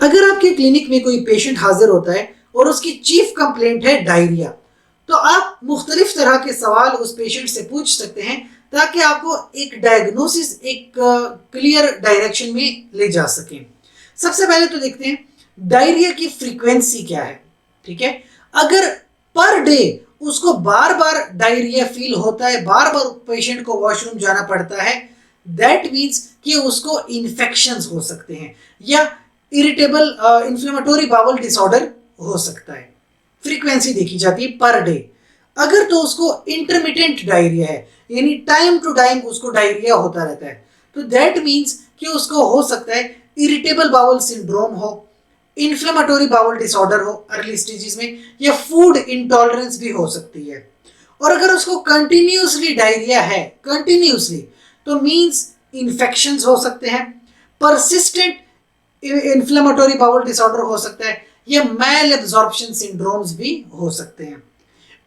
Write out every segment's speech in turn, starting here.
अगर आपके क्लिनिक में कोई पेशेंट हाजिर होता है और उसकी चीफ कंप्लेंट है डायरिया, तो आप मुख्तलिफ तरह के सवाल उस पेशेंट से पूछ सकते हैं ताकि आपको एक डायग्नोसिस, एक क्लियर डायरेक्शन में ले जा सकें। सबसे पहले तो देखते हैं डायरिया की फ्रीक्वेंसी क्या है। ठीक है, अगर पर डे उसको बार बार डायरिया फील होता है, बार बार पेशेंट को वॉशरूम जाना पड़ता है, दैट मीन्स कि उसको इन्फेक्शंस हो सकते हैं या इरिटेबल इन्फ्लेमेटरी बाउल डिसऑर्डर हो सकता है। फ्रीक्वेंसी देखी जाती है पर डे। अगर तो उसको इंटरमिटेंट डायरिया है, यानी टाइम टू टाइम उसको डायरिया होता रहता है, तो दैट मीन्स कि उसको हो सकता है इरिटेबल बाउल सिंड्रोम हो, इन्फ्लेमेटरी बाउल डिसऑर्डर हो अर्ली स्टेजेस में, या फूड इंटॉलरेंस भी हो सकती है। और अगर उसको कंटिन्यूसली डायरिया है, कंटिन्यूसली, तो मीन्स इन्फेक्शंस हो सकते हैं, परसिस्टेंट इन्फ्लेमेटरी बाउल डिसऑर्डर हो सकता है, या मैल एब्जॉर्प्शन सिंड्रोम्स भी हो सकते हैं।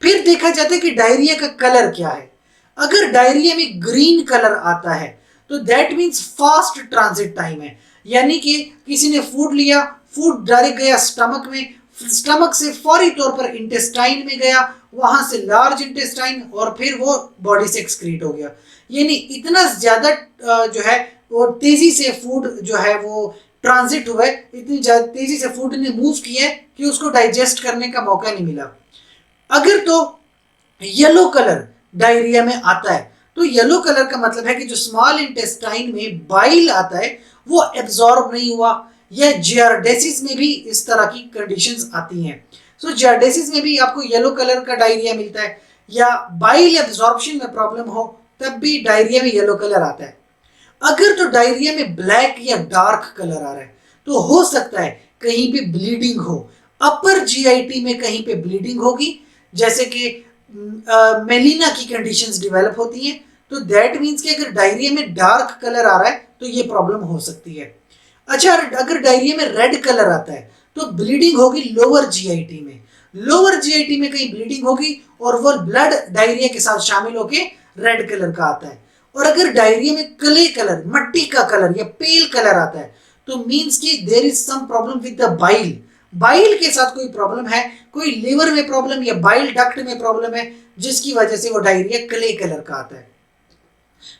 फिर देखा जाता है कि डायरिया का कलर क्या है। अगर डायरिया में ग्रीन कलर आता है तो that means fast transit time है, यानी कि किसी ने फूड लिया, फूड डायरेक्ट गया स्टमक में, स्टमक से फौरी तौर पर इंटेस्टाइन में गया, वहां से लार्ज इंटेस्टाइन, और फिर वो बॉडी से एक्सक्रीट हो गया। यानी इतना ज्यादा जो है वो तेजी से फूड जो है वो ट्रांजिट हुआ है, इतनी तेजी से फूड ने मूव किया है कि उसको डाइजेस्ट करने का मौका नहीं मिला। अगर तो येलो कलर डायरिया में आता है, तो येलो कलर का मतलब है कि जो स्मॉल इंटेस्टाइन में बाइल आता है वो एब्जॉर्ब नहीं हुआ, या जियारडेसिस में भी इस तरह की कंडीशंस आती हैं। सो जियारडेसिस में भी आपको येलो कलर का डायरिया मिलता है, या बाइल एब्जॉर्प्शन में प्रॉब्लम हो तब भी डायरिया में येलो कलर आता है। अगर तो डायरिया में ब्लैक या डार्क कलर आ रहा है, तो हो सकता है कहीं पे ब्लीडिंग हो, अपर जीआईटी में कहीं पे ब्लीडिंग होगी, जैसे कि मेलिना की कंडीशंस डेवलप होती हैं। तो दैट मीन्स कि अगर डायरिया में डार्क कलर आ रहा है तो ये प्रॉब्लम हो सकती है। अच्छा, अगर डायरिया में रेड कलर आता है तो ब्लीडिंग होगी लोअर जीआईटी में, लोअर जीआईटी में कहीं ब्लीडिंग होगी और वो ब्लड डायरिया के साथ शामिल होके रेड कलर का आता है। और अगर डायरिया में क्ले कलर, मट्टी का कलर या पेल कलर आता है, तो मीन्स कि there is some problem with the bile, bile के साथ कोई प्रॉब्लम है, कोई लिवर में प्रॉब्लम या बाइल डक्ट में प्रॉब्लम है, जिसकी वजह से वो डायरिया क्ले कलर का आता है।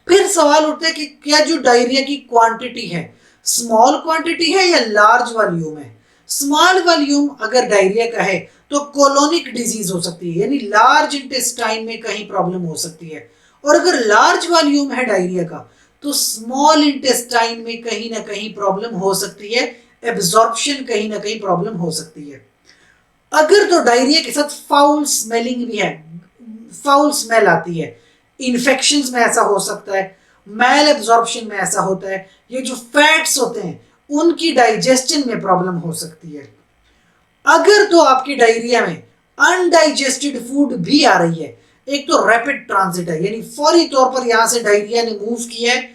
फिर सवाल उठता है कि क्या जो डायरिया की क्वांटिटी है स्मॉल क्वांटिटी है या लार्ज वॉल्यूम है। स्मॉल वॉल्यूम अगर डायरिया का है तो कोलोनिक डिजीज हो सकती है, यानी लार्ज इंटेस्टाइन में कहीं प्रॉब्लम हो सकती है। और अगर लार्ज वॉल्यूम है डायरिया का तो स्मॉल इंटेस्टाइन में कहीं ना कहीं प्रॉब्लम हो सकती है, एब्जॉर्प्शन कहीं ना कहीं प्रॉब्लम हो सकती है। अगर तो डायरिया के साथ फाउल स्मेलिंग भी है, फाउल स्मेल आती है, इन्फेक्शंस में ऐसा हो सकता है, मैल एब्जॉर्प्शन में ऐसा होता है, ये जो फैट्स होते हैं उनकी डाइजेशन में प्रॉब्लम हो सकती है। अगर तो आपकी डायरिया में अनडाइजेस्टेड फूड भी आ रही है, एक तो रैपिड ट्रांजिट है, यानी फौरी तौर पर यहां से डायरिया ने मूव किया है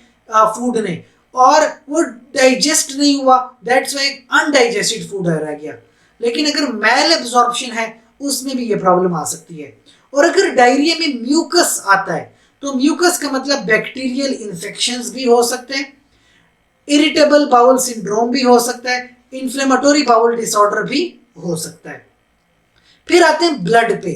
फूड ने, और वो डाइजेस्ट नहीं हुआ, दैट्स व्हाई अनडाइजेस्टेड फूड रह गया। लेकिन अगर मैल एब्जॉर्प्शन है उसमें भी ये प्रॉब्लम आ सकती है। और अगर डायरिया में म्यूकस आता है तो म्यूकस का मतलब बैक्टीरियल इन्फेक्शंस भी हो सकते हैं, इरिटेबल बाउल सिंड्रोम भी हो सकता है, इन्फ्लेमेटरी बाउल डिसऑर्डर भी हो सकता है। फिर आते हैं ब्लड पे।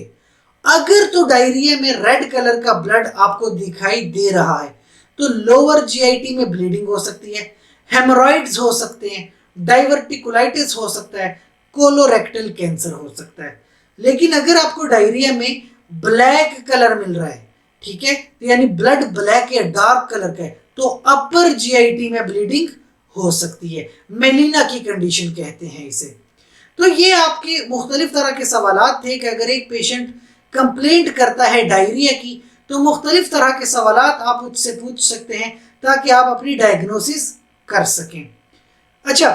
अगर तो डायरिया में रेड कलर का ब्लड आपको दिखाई दे रहा है तो लोअर जीआईटी में ब्लीडिंग हो सकती है, हेमोरॉइड्स हो सकते हैं, डाइवर्टिकुलाइटिस हो सकता है, कोलोरेक्टल कैंसर हो सकता है। लेकिन अगर आपको डायरिया में ब्लैक कलर मिल रहा है, ठीक है, यानी ब्लड ब्लैक या डार्क कलर का है, तो अपर जीआईटी में ब्लीडिंग हो सकती है, मेलिना की कंडीशन कहते हैं इसे। तो ये आपके मुख्तलिफ तरह के सवालात थे कि अगर एक पेशेंट कंप्लेंट करता है डायरिया की तो मुख्तलिफ तरह के सवालात आप उससे पूछ सकते हैं ताकि आप अपनी डायग्नोसिस कर सकें। अच्छा,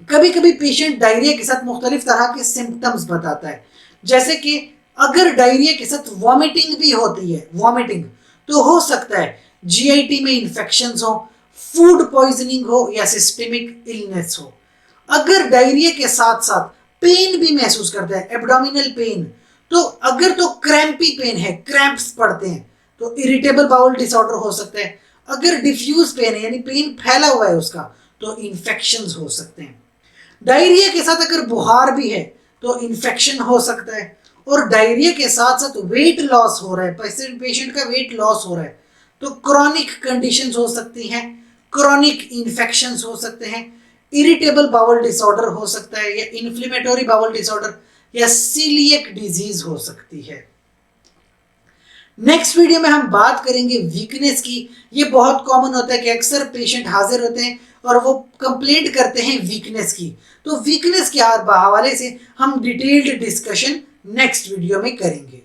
कभी कभी पेशेंट डायरिया के साथ मुख्तलिफ तरह के सिम्टम्स बताता है, जैसे कि अगर डायरिया के साथ वॉमिटिंग भी होती है, वॉमिटिंग, तो हो सकता है जीआईटी में इन्फेक्शंस हो, फूड पॉइजनिंग हो, या सिस्टेमिक इलनेस हो। अगर डायरिया के साथ साथ पेन भी महसूस करता है, एब्डोमिनल पेन, तो अगर तो क्रैम्पी पेन है, क्रैम्प्स पड़ते हैं, तो इरिटेबल बाउल डिसऑर्डर हो सकता है। अगर डिफ्यूज पेन है, यानी पेन फैला हुआ है उसका, तो इन्फेक्शंस हो सकते हैं। डायरिया के साथ अगर बुखार भी है तो इन्फेक्शन हो सकता है, और डायरिया के साथ साथ वेट लॉस हो रहा है, पेशेंट का वेट लॉस हो रहा है, तो क्रॉनिक कंडीशंस हो सकती हैं, क्रॉनिक इन्फेक्शंस हो सकते हैं, इरिटेबल बाउल डिसऑर्डर हो सकता है, या इन्फ्लेमेटरी बाउल डिसऑर्डर, या सीलिएक डिजीज हो सकती है। नेक्स्ट वीडियो में हम बात करेंगे वीकनेस की। ये बहुत कॉमन होता है कि अक्सर पेशेंट हाजिर होते हैं और वो कंप्लेंट करते हैं वीकनेस की, तो वीकनेस के हवाले से हम डिटेल्ड डिस्कशन नेक्स्ट वीडियो में करेंगे।